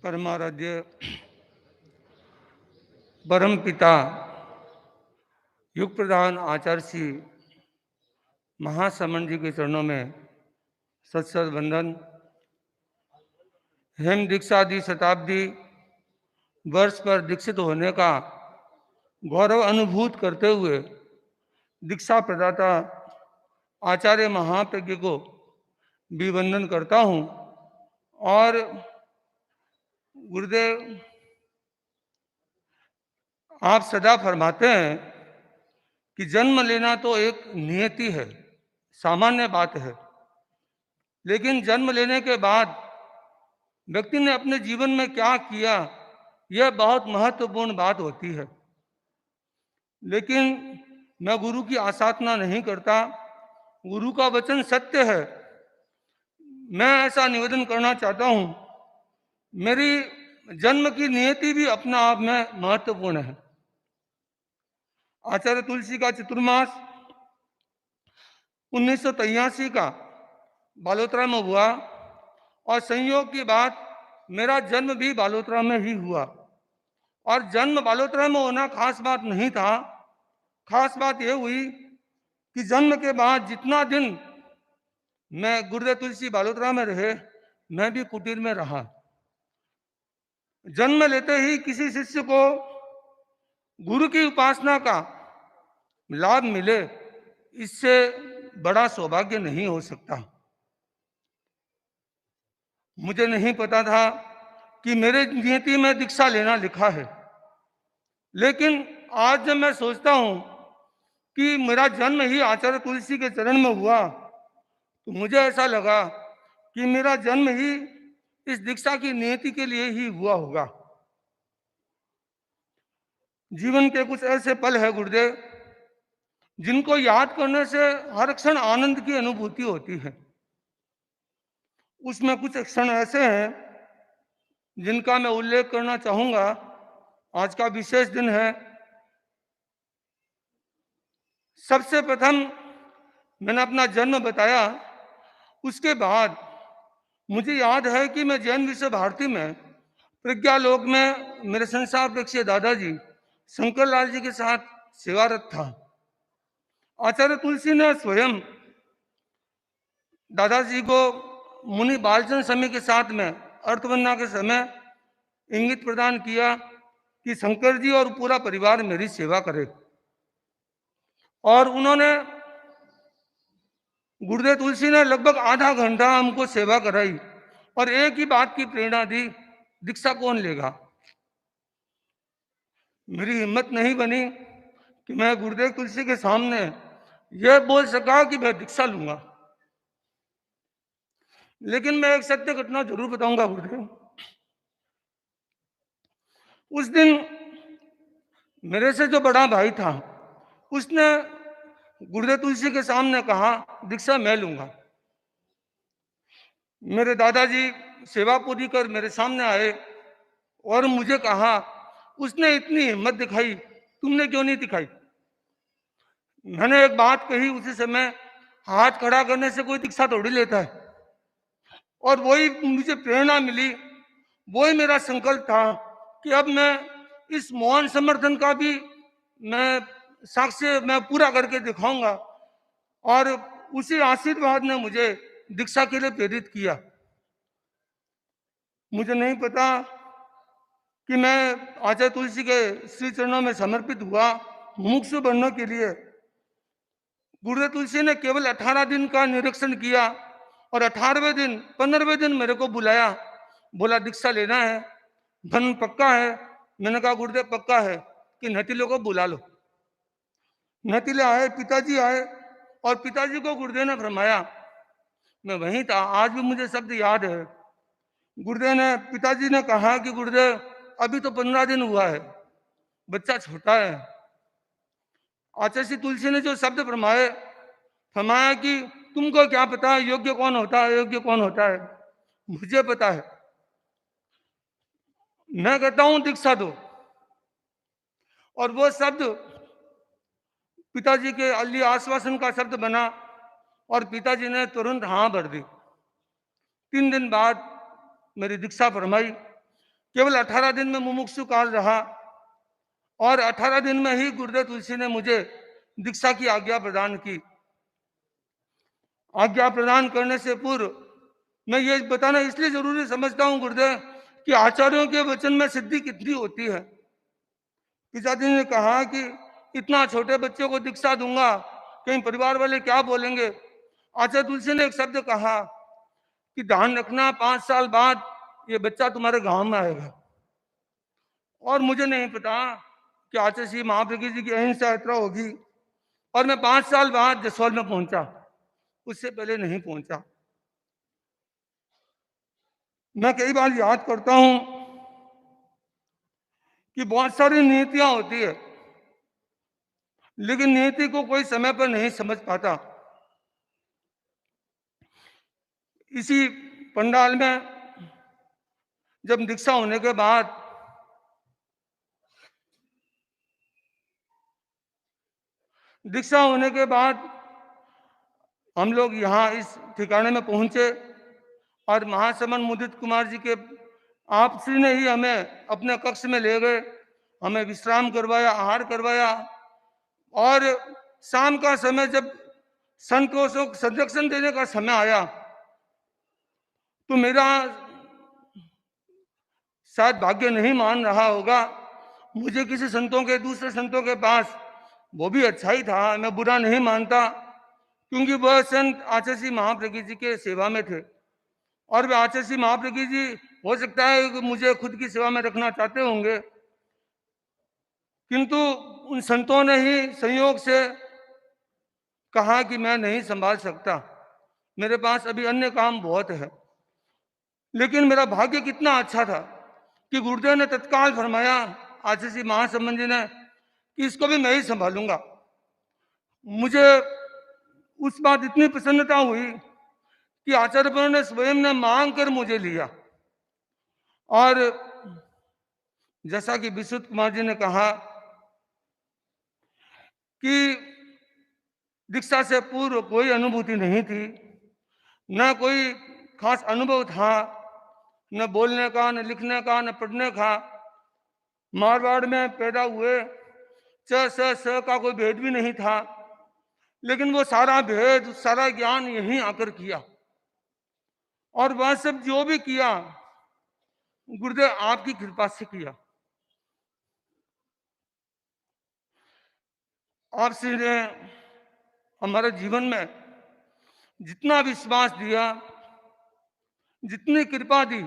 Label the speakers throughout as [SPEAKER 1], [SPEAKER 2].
[SPEAKER 1] परमाराध्य परम पिता युग प्रधान आचार्य श्री महासमन जी के चरणों में सत सत वंदन। हेम दीक्षादि शताब्दी वर्ष पर दीक्षित होने का गौरव अनुभूत करते हुए दीक्षा प्रदाता आचार्य महाप्रज्ञ को भी वंदन करता हूँ। और गुरुदेव, आप सदा फरमाते हैं कि जन्म लेना तो एक नियति है, सामान्य बात है, लेकिन जन्म लेने के बाद व्यक्ति ने अपने जीवन में क्या किया, यह बहुत महत्वपूर्ण बात होती है। लेकिन मैं गुरु की आसाधना नहीं करता, गुरु का वचन सत्य है। मैं ऐसा निवेदन करना चाहता हूं, मेरी जन्म की नियति भी अपना आप में महत्वपूर्ण है। आचार्य तुलसी का चतुर्मास 1983 का बालोतरा में हुआ और संयोग की बात मेरा जन्म भी बालोतरा में ही हुआ। और जन्म बालोतरा में होना खास बात नहीं था, खास बात यह हुई कि जन्म के बाद जितना दिन मैं गुरुदेव तुलसी बालोतरा में रहे, मैं भी कुटीर में रहा। जन्म लेते ही किसी शिष्य को गुरु की उपासना का लाभ मिले, इससे बड़ा सौभाग्य नहीं हो सकता। मुझे नहीं पता था कि मेरे नियति में दीक्षा लेना लिखा है, लेकिन आज जब मैं सोचता हूं कि मेरा जन्म ही आचार्य तुलसी के चरण में हुआ, तो मुझे ऐसा लगा कि मेरा जन्म ही इस दीक्षा की नियति के लिए ही हुआ होगा। जीवन के कुछ ऐसे पल है गुरुदेव, जिनको याद करने से हर क्षण आनंद की अनुभूति होती है। उसमें कुछ क्षण ऐसे हैं जिनका मैं उल्लेख करना चाहूंगा। आज का विशेष दिन है। सबसे प्रथम मैंने अपना जन्म बताया, उसके बाद मुझे याद है कि मैं जैन विश्व भारती में प्रज्ञालोक में मेरे संसार प्रेक्षी दादाजी शंकर लाल जी के साथ सेवारत था। आचार्य तुलसी ने स्वयं दादाजी को मुनि बालचंद स्वामी के साथ में अर्थवंदना के समय इंगित प्रदान किया कि शंकर जी और पूरा परिवार मेरी सेवा करे। और उन्होंने, गुरुदेव तुलसी ने लगभग आधा घंटा हमको सेवा कराई और एक ही बात की प्रेरणा दी, दीक्षा कौन लेगा। मेरी हिम्मत नहीं बनी कि मैं गुरुदेव तुलसी के सामने यह बोल सका कि मैं दीक्षा लूंगा। लेकिन मैं एक सत्य घटना जरूर बताऊंगा गुरुदेव। उस दिन मेरे से जो बड़ा भाई था, उसने गुरुदेव तुलसी के सामने कहा दीक्षा मैं लूंगा। मेरे दादाजी सेवा पूरी कर मेरे सामने आए और मुझे कहा, उसने इतनी हिम्मत दिखाई, तुमने क्यों नहीं दिखाई। मैंने एक बात कही उसी समय, हाथ खड़ा करने से कोई दीक्षा थोड़ी लेता है। और वही मुझे प्रेरणा मिली, वही मेरा संकल्प था कि अब मैं इस मौन समर्थन का भी मैं साक्ष्य मैं पूरा करके दिखाऊंगा। और उसी आशीर्वाद ने मुझे दीक्षा के लिए प्रेरित किया। मुझे नहीं पता कि मैं आचार्य तुलसी के श्री चरणों में समर्पित हुआ मुमुक्षु बनने के लिए। गुरुदेव तुलसी ने केवल 18 दिन का निरीक्षण किया और 18वें दिन 15वें दिन मेरे को बुलाया, बोला दीक्षा लेना है, धन पक्का है। मैंने कहा गुरुदेव पक्का है कि नतीले को बुला लो। नतीले आए, पिताजी आए और पिताजी को गुरुदेव ने फरमाया, मैं वहीं था, आज भी मुझे शब्द याद है। गुरुदेव ने, पिताजी ने कहा कि गुरुदेव अभी तो 15 दिन हुआ है, बच्चा छोटा है। आचार्य श्री तुलसी ने जो शब्द फरमाया कि तुमको क्या पता योग्य कौन होता है, योग्य कौन होता है, मुझे पता है। मैं कहता हूं दीक्षा दो। और वो शब्द पिताजी के अली आश्वासन का शब्द बना और पिताजी ने तुरंत हाँ भर दी। 3 दिन बाद मेरी दीक्षा फरमाई। केवल 18 दिन में मुमुक्षु काल रहा और 18 दिन में ही गुरुदेव तुलसी ने मुझे दीक्षा की आज्ञा प्रदान की। आज्ञा प्रदान करने से पूर्व मैं ये बताना इसलिए जरूरी समझता हूं गुरुदेव कि आचार्यों के वचन में सिद्धि कितनी होती है। पिताजी ने कहा कि इतना छोटे बच्चे को दीक्षा दूंगा, कहीं परिवार वाले क्या बोलेंगे। आचार्य तुलसी ने एक शब्द कहा कि ध्यान रखना 5 साल बाद ये बच्चा तुम्हारे गांव में आएगा। और मुझे नहीं पता कि आचार्य श्री महाप्रज्ञ जी की अहिंसा यात्रा होगी और मैं 5 साल बाद जसोल में पहुंचा, उससे पहले नहीं पहुंचा। मैं कई बार याद करता हूं कि बहुत सारी नीतियां होती है, लेकिन नीति को कोई समय पर नहीं समझ पाता। इसी पंडाल में जब दीक्षा होने के बाद हम लोग यहाँ इस ठिकाने में पहुंचे और महासमन मुदित कुमार जी के आप श्री ने ही हमें अपने कक्ष में ले गए, हमें विश्राम करवाया, आहार करवाया। और शाम का समय जब संतों को संरक्षण देने का समय आया तो मेरा शायद भाग्य नहीं मान रहा होगा, मुझे किसी संतों के दूसरे संतों के पास, वो भी अच्छा ही था, मैं बुरा नहीं मानता, क्योंकि वह संत आचार्य श्री महाप्रज्ञ जी के सेवा में थे और वे आचार्य श्री महाप्रज्ञ जी हो सकता है कि मुझे खुद की सेवा में रखना चाहते होंगे, किंतु उन संतों ने ही संयोग से कहा कि मैं नहीं संभाल सकता, मेरे पास अभी अन्य काम बहुत है। लेकिन मेरा भाग्य कितना अच्छा था कि गुरुदेव ने तत्काल फरमाया, आचार्य श्री महासम्मन जी ने, कि इसको भी मैं ही संभालूंगा। मुझे उस बात इतनी प्रसन्नता हुई कि आचार्य ने स्वयं ने मांग कर मुझे लिया। और जैसा कि विशुद्ध कुमार जी ने कहा कि दीक्षा से पूर्व कोई अनुभूति नहीं थी, न कोई खास अनुभव था, न बोलने का, न लिखने का, न पढ़ने का। मारवाड़ में पैदा हुए, च स का कोई भेद भी नहीं था, लेकिन वो सारा भेद, सारा ज्ञान यहीं आकर किया। और वह सब जो भी किया गुरुदेव आपकी कृपा से किया। आपसे ने हमारे जीवन में जितना विश्वास दिया, जितनी कृपा दी,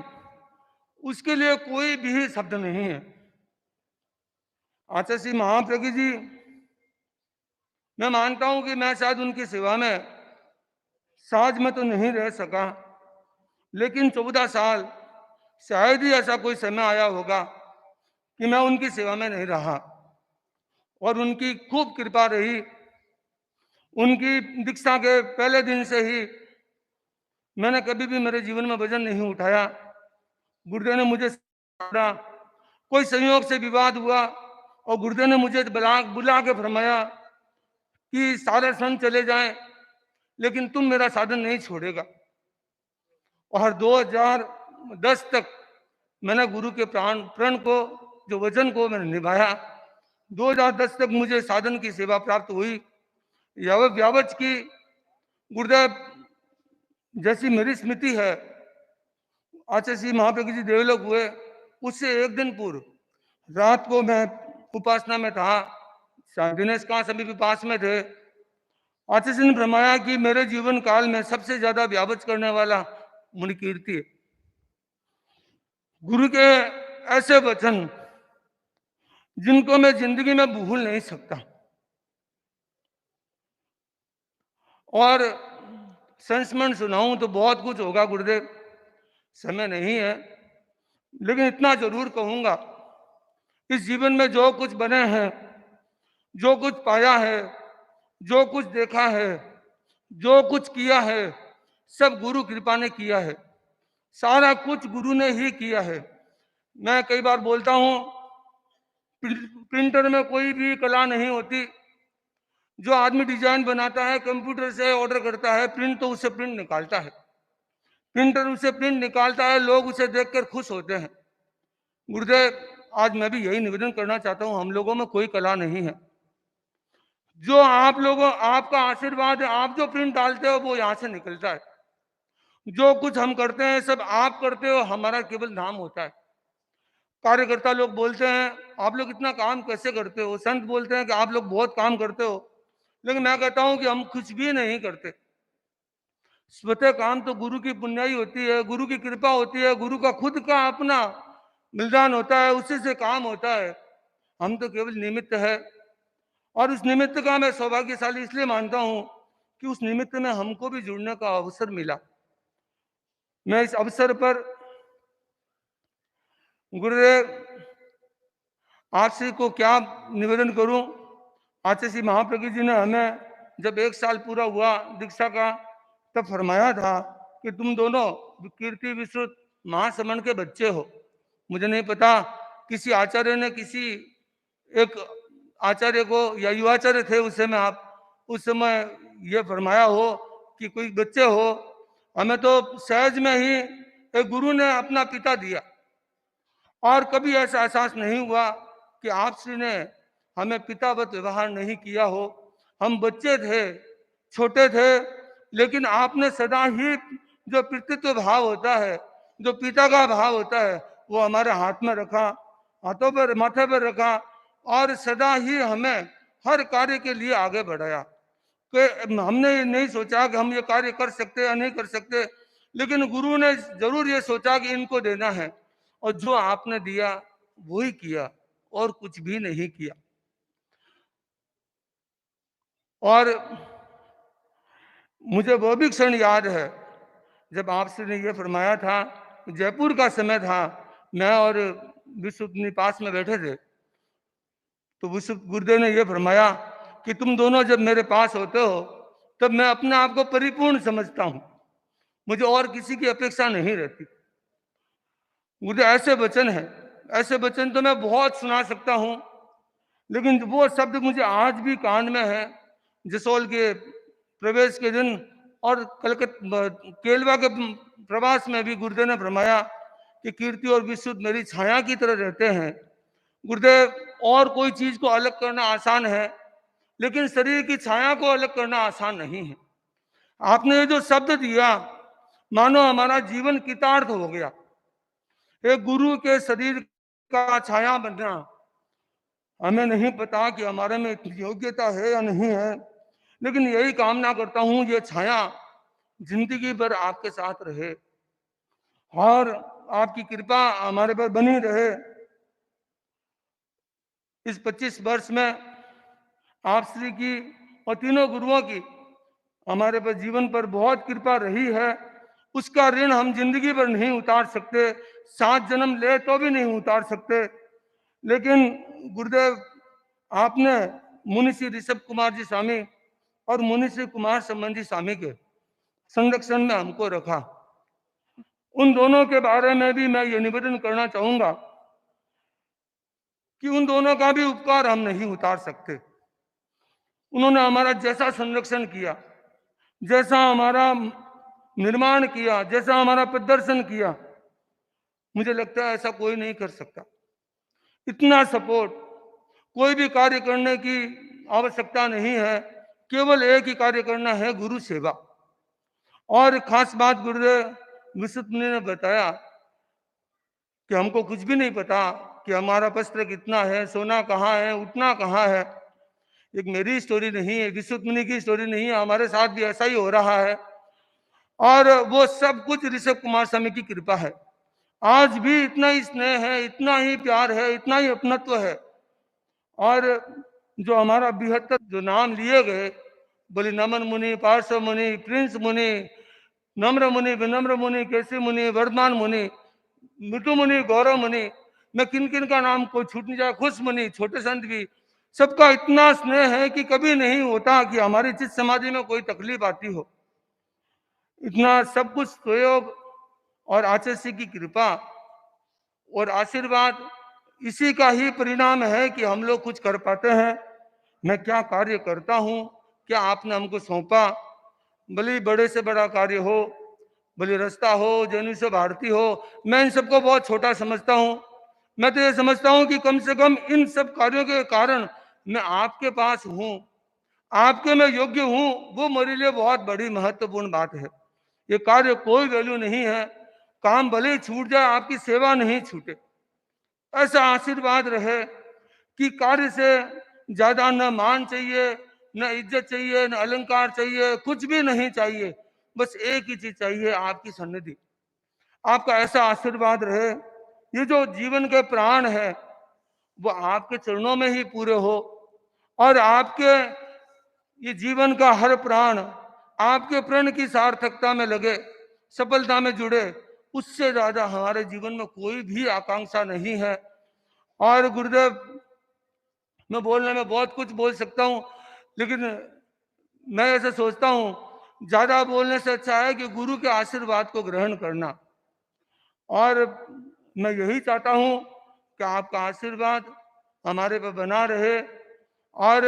[SPEAKER 1] उसके लिए कोई भी शब्द नहीं है। आचार्य श्री महाप्रज्ञ जी, मैं मानता हूं कि मैं शायद उनकी सेवा में साज में तो नहीं रह सका, लेकिन 14 साल शायद ही ऐसा कोई समय आया होगा कि मैं उनकी सेवा में नहीं रहा। और उनकी खूब कृपा रही। उनकी दीक्षा के पहले दिन से ही मैंने कभी भी मेरे जीवन में वजन नहीं उठाया। गुरुदेव ने मुझे कोई संयोग से विवाद हुआ और गुरुदेव ने मुझे बुला के फरमाया कि सारे संत चले जाएं, लेकिन तुम मेरा साधन नहीं छोड़ेगा। और 2010 तक मैंने गुरु के प्रण को, जो वचन को मैंने निभाया। 2010 तक मुझे साधन की सेवा प्राप्त हुई। व्यावच की गुरुदेव जैसी मेरी स्मृति है, आचार्य श्री महाप्रज्ञ जी देवलोक हुए उससे एक दिन पूर्व रात को मैं उपासना में था, दिनेश का सभी भी पास में थे। आचार्य जी ने फरमाया कि मेरे जीवन काल में सबसे ज्यादा व्यावच करने वाला मुनिकीर्ति है। गुरु के ऐसे वचन जिनको मैं जिंदगी में भूल नहीं सकता। और संस्मरण सुनाऊं तो बहुत कुछ होगा गुरुदेव, समय नहीं है, लेकिन इतना जरूर कहूंगा, इस जीवन में जो कुछ बने हैं, जो कुछ पाया है, जो कुछ देखा है, जो कुछ किया है, सब गुरु कृपा ने किया है। सारा कुछ गुरु ने ही किया है। मैं कई बार बोलता हूं, प्रिंटर में कोई भी कला नहीं होती। जो आदमी डिजाइन बनाता है, कंप्यूटर से ऑर्डर करता है प्रिंट, तो उससे प्रिंट निकालता है, प्रिंटर उसे प्रिंट निकालता है, लोग उसे देखकर खुश होते हैं। गुरुदेव, आज मैं भी यही निवेदन करना चाहता हूँ, हम लोगों में कोई कला नहीं है। जो आप लोगों आपका आशीर्वाद है, आप जो प्रिंट डालते हो वो यहाँ से निकलता है। जो कुछ हम करते हैं सब आप करते हो, हमारा केवल नाम होता है। कार्यकर्ता लोग बोलते हैं आप लोग इतना काम कैसे करते हो, संत बोलते हैं कि आप लोग बहुत काम करते हो, लेकिन मैं कहता हूं कि हम कुछ भी नहीं करते। स्वतः काम तो गुरु की पुण्याई होती है, गुरु की कृपा होती है, गुरु का खुद का अपना बलिदान होता है, उसी से काम होता है। हम तो केवल निमित्त है, और उस निमित्त का मैं सौभाग्यशाली इसलिए मानता हूं कि उस निमित्त में हमको भी जुड़ने का अवसर मिला। मैं इस अवसर पर गुरुदेव आपसे को क्या निवेदन करूं। आचार्य श्री महाप्रज्ञ जी ने हमें जब 1 साल पूरा हुआ दीक्षा का, तब फरमाया था कि तुम दोनों कीर्ति विश्रुत महासमण के बच्चे हो। मुझे नहीं पता किसी आचार्य ने किसी एक आचार्य को, या युवाचार्य थे उस समय, आप उस समय ये फरमाया हो कि कोई बच्चे हो। हमें तो सहज में ही एक गुरु ने अपना पिता दिया, और कभी ऐसा एहसास नहीं हुआ कि आपसे ने हमें पितावत व्यवहार नहीं किया हो। हम बच्चे थे, छोटे थे, लेकिन आपने सदा ही जो पितृत्व भाव होता है, जो पिता का भाव होता है, वो हमारे हाथ में रखा, हाथों पर, माथे पर रखा, और सदा ही हमें हर कार्य के लिए आगे बढ़ाया। कि हमने ये नहीं सोचा कि हम ये कार्य कर सकते या नहीं कर सकते, लेकिन गुरु ने जरूर ये सोचा कि इनको देना है, और जो आपने दिया वही किया, और कुछ भी नहीं किया। और मुझे वो भी क्षण याद है जब आपसे ने ये फरमाया था, जयपुर का समय था, मैं और विश्व अपने पास में बैठे थे, तो विश्व गुरुदेव ने ये फरमाया कि तुम दोनों जब मेरे पास होते हो तब मैं अपने आप को परिपूर्ण समझता हूं, मुझे और किसी की अपेक्षा नहीं रहती। मुझे ऐसे वचन है, ऐसे वचन तो मैं बहुत सुना सकता हूं, लेकिन वो शब्द मुझे आज भी कान में है। जसोल के प्रवेश के दिन और कलकत्ता केलवा के प्रवास में भी गुरुदेव ने फरमाया कि कीर्ति और विशुद्ध मेरी छाया की तरह रहते हैं। गुरुदेव, और कोई चीज को अलग करना आसान है, लेकिन शरीर की छाया को अलग करना आसान नहीं है। आपने ये जो शब्द दिया, मानो हमारा जीवन कृतार्थ हो गया। एक गुरु के शरीर का छाया बनना, हमें नहीं पता कि हमारे में इतनी योग्यता है या नहीं है, लेकिन यही कामना करता हूं ये छाया जिंदगी भर आपके साथ रहे, और आपकी कृपा हमारे पर बनी रहे। इस 25 वर्ष में आप श्री की और तीनों गुरुओं की हमारे पर जीवन पर बहुत कृपा रही है। उसका ऋण हम जिंदगी भर नहीं उतार सकते, 7 जन्म ले तो भी नहीं उतार सकते। लेकिन गुरुदेव, आपने मुनिश्री ऋषभ कुमार जी स्वामी और मुनिश्री कुमार संबंधी स्वामी के संरक्षण में हमको रखा। उन दोनों के बारे में भी मैं ये निवेदन करना चाहूंगा कि उन दोनों का भी उपकार हम नहीं उतार सकते। उन्होंने हमारा जैसा संरक्षण किया, जैसा हमारा निर्माण किया, जैसा हमारा प्रदर्शन किया, मुझे लगता है ऐसा कोई नहीं कर सकता। इतना सपोर्ट, कोई भी कार्य करने की आवश्यकता नहीं है, केवल एक ही कार्य करना है, गुरु सेवा। और खास बात गुरुदेव विशुद्ध मुनि ने बताया कि हमको कुछ भी नहीं पता कि हमारा वस्त्र कितना है, सोना कहाँ है, उतना कहाँ है। एक मेरी स्टोरी नहीं है, विशुद्ध मुनि की स्टोरी नहीं है, हमारे साथ भी ऐसा ही हो रहा है, और वो सब कुछ ऋषभ कुमार स्वामी की कृपा है। आज भी इतना ही स्नेह है, इतना ही प्यार है, इतना ही अपनत्व है। और जो हमारा 72 जो नाम लिए गए, बोले नमन मुनि, पार्श्व मुनि, प्रिंस मुनि, नम्र मुनि, विनम्र मुनि, केसी मुनि, वर्धमान मुनि, मिठू मुनि, गौरव मुनि, मैं किन किन का नाम कोई छूट नहीं जाए, खुश मुनि, छोटे संत भी, सबका इतना स्नेह है कि कभी नहीं होता कि हमारी चित्त समाधि में कोई तकलीफ आती हो। इतना सब कुछ सहयोग और आचार्य की कृपा और आशीर्वाद, इसी का ही परिणाम है कि हम लोग कुछ कर पाते हैं। मैं क्या कार्य करता हूँ, क्या आपने हमको सौंपा, भले बड़े से बड़ा कार्य हो, भले रास्ता हो, जैनी से भारती हो, मैं इन सबको बहुत छोटा समझता हूँ। मैं तो ये समझता हूं कि कम से कम इन सब कार्यों के कारण मैं आपके पास हूं, आपके मैं योग्य हूं, वो मेरे लिए बहुत बड़ी महत्वपूर्ण बात है। ये कार्य कोई वैल्यू नहीं है, काम भले ही छूट जाए, आपकी सेवा नहीं छूटे। ऐसा आशीर्वाद रहे कि कार्य से ज्यादा न मान चाहिए, न इज्जत चाहिए, न अलंकार चाहिए, कुछ भी नहीं चाहिए। बस एक ही चीज चाहिए, आपकी सन्निधि, आपका ऐसा आशीर्वाद रहे। ये जो जीवन के प्राण है वो आपके चरणों में ही पूरे हो, और आपके ये जीवन का हर प्राण आपके प्रण की सार्थकता में लगे, सफलता में जुड़े। उससे ज्यादा हमारे जीवन में कोई भी आकांक्षा नहीं है। और गुरुदेव, मैं बोलने में बहुत कुछ बोल सकता हूँ, लेकिन मैं ऐसा सोचता हूँ ज्यादा बोलने से अच्छा है कि गुरु के आशीर्वाद को ग्रहण करना। और मैं यही चाहता हूँ कि आपका आशीर्वाद हमारे पर बना रहे। और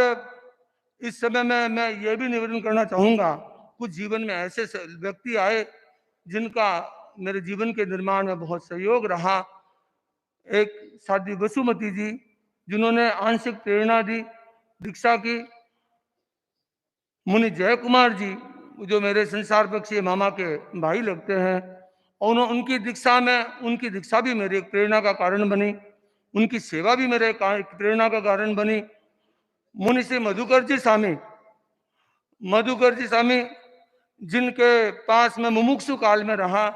[SPEAKER 1] इस समय में मैं ये भी निवेदन करना चाहूँगा, कुछ जीवन में ऐसे व्यक्ति आए जिनका मेरे जीवन के निर्माण में बहुत सहयोग रहा। एक साध्वी वसुमती जी, जिन्होंने आंशिक प्रेरणा दी, दीक्षा की। मुनि जय कुमार जी, जो मेरे संसार पक्षी मामा के भाई लगते हैं, और उनकी दीक्षा भी मेरी एक प्रेरणा का कारण बनी, उनकी सेवा भी मेरे प्रेरणा का कारण बनी। मुनि श्री मधुकर जी स्वामी, जिनके पास मैं मुमुक्षु काल में रहा,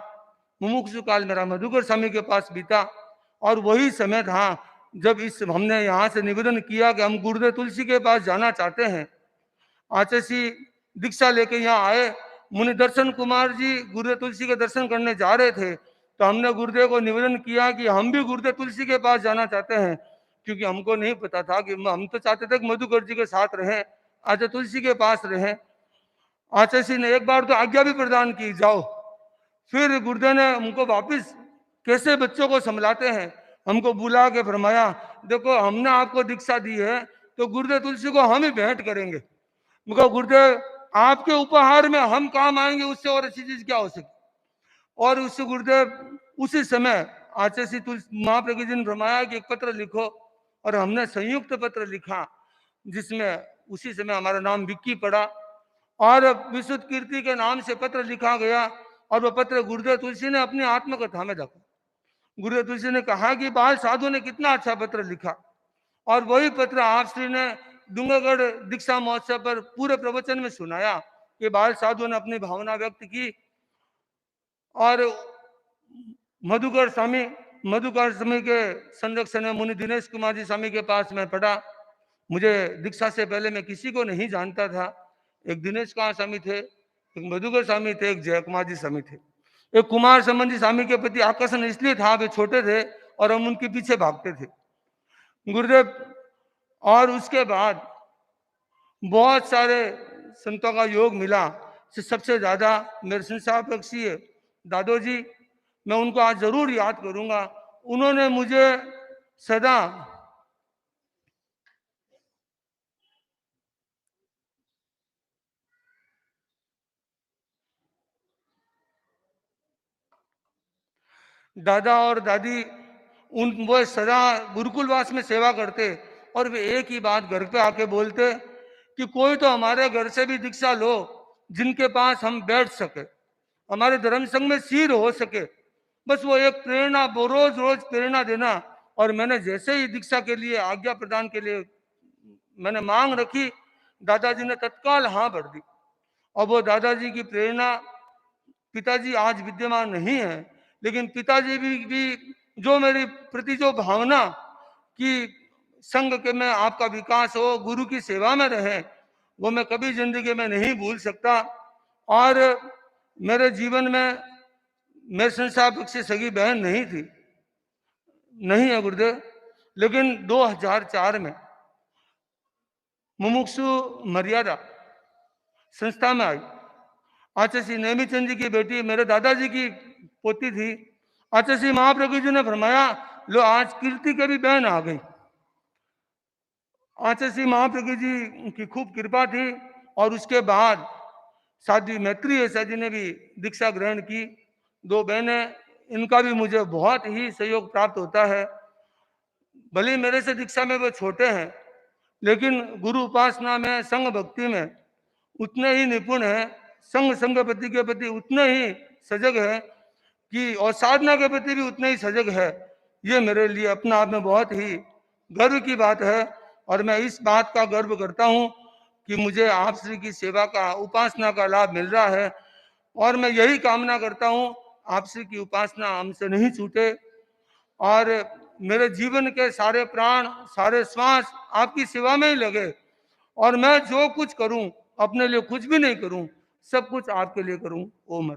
[SPEAKER 1] मुमुक्षु काल मेरा मधुकर स्वामी के पास बीता। और वही समय था जब हमने यहाँ से निवेदन किया कि हम गुरुदेव तुलसी के पास जाना चाहते हैं। आचार्य दीक्षा लेके यहाँ आए। मुनि दर्शन कुमार जी गुरुदेव तुलसी के दर्शन करने जा रहे थे, तो हमने गुरुदेव को निवेदन किया कि हम भी गुरुदेव तुलसी के पास जाना चाहते हैं, क्योंकि हमको नहीं पता था कि हम तो चाहते थे कि मधुकर जी के साथ रहें, आचार्य तुलसी के पास रहें। आचार्य ने एक बार तो आज्ञा भी प्रदान की, जाओ। फिर गुरुदेव ने हमको वापिस कैसे बच्चों को संभलाते हैं, हमको बुला के फरमाया, देखो हमने आपको दीक्षा दी है तो गुरुदेव तुलसी को हम ही भेंट करेंगे। मुझे गुरुदेव आपके उपहार में हम काम आएंगे, उससे और अच्छी चीज क्या हो सकती। और उससे गुरुदेव उसी समय आचार्य तुलसी महाप्रज्ञ जी ने फरमाया कि एक पत्र लिखो, और हमने संयुक्त पत्र लिखा, जिसमें उसी समय हमारा नाम विक्की पड़ा, और विशुद्ध कीर्ति के नाम से पत्र लिखा गया। और वह पत्र गुरुदेव तुलसी ने अपनी आत्मकथा में रखा। गुरुदेव तुलसी ने कहा कि बाल साधु ने कितना अच्छा पत्र लिखा, और वही पत्र आप श्री ने डूंगरगढ़ दीक्षा महोत्सव पर पूरे प्रवचन में सुनाया कि बाल साधु ने अपनी भावना व्यक्त की। और मधुकर स्वामी के संरक्षण में मुनि दिनेश कुमार जी स्वामी के पास मैं पढ़ा। मुझे दीक्षा से पहले मैं किसी को नहीं जानता था। एक दिनेश कुमार स्वामी थे, एक मधुकर स्वामी थे, एक जय कुमार जी स्वामी थे। एक कुमार संबंधी स्वामी के प्रति आकर्षण इसलिए था, वे छोटे थे और हम उनके पीछे भागते थे, गुरुदेव। और उसके बाद बहुत सारे संतों का योग मिला। सबसे ज्यादा मेरे संसार पक्षी दादो जी, मैं उनको आज जरूर याद करूंगा। उन्होंने मुझे सदा दादा और दादी वो सदा गुरुकुलवास में सेवा करते, और वे एक ही बात घर पे आके बोलते कि कोई तो हमारे घर से भी दीक्षा लो जिनके पास हम बैठ सके, हमारे धर्म संघ में सिर हो सके। बस वो एक प्रेरणा, वो रोज रोज प्रेरणा देना। और मैंने जैसे ही दीक्षा के लिए आज्ञा प्रदान के लिए मैंने मांग रखी, दादाजी ने तत्काल हाँ भर दी। और वो दादाजी की प्रेरणा, पिताजी आज विद्यमान नहीं है, लेकिन पिताजी भी जो मेरी प्रति जो भावना कि संघ के में आपका विकास हो, गुरु की सेवा में रहे, वो मैं कभी जिंदगी में नहीं भूल सकता। और मेरे जीवन में मेरे संसार पक्षी सगी बहन नहीं थी, नहीं है गुरुदेव, लेकिन 2004 में मुमुक्षु मर्यादा संस्था में आई। आचार्य श्री नेमीचंद जी की बेटी मेरे दादाजी की पोती थी। आचार्य श्री महाप्रभु जी ने फरमाया, लो आज कीर्ति के भी बहन आ गई। आचार्य श्री महाप्रभु जी की खूब कृपा थी। और उसके बाद साध्वी मैत्री ऐसा जी ने भी दीक्षा ग्रहण की, 2 बहनें, इनका भी मुझे बहुत ही सहयोग प्राप्त होता है। भले ही मेरे से दीक्षा में वो छोटे हैं, लेकिन गुरु उपासना में, संघ भक्ति में उतने ही निपुण है, संगपति के प्रति उतने ही सजग है कि और साधना के प्रति भी उतने ही सजग है। ये मेरे लिए अपने आप में बहुत ही गर्व की बात है और मैं इस बात का गर्व करता हूँ कि मुझे आप श्री की सेवा का, उपासना का लाभ मिल रहा है और मैं यही कामना करता हूँ आप श्री की उपासना हमसे नहीं छूटे और मेरे जीवन के सारे प्राण, सारे श्वास आपकी सेवा में ही लगे और मैं जो कुछ करूं अपने लिए कुछ भी नहीं करूं, सब कुछ आपके लिए करूं। ओम।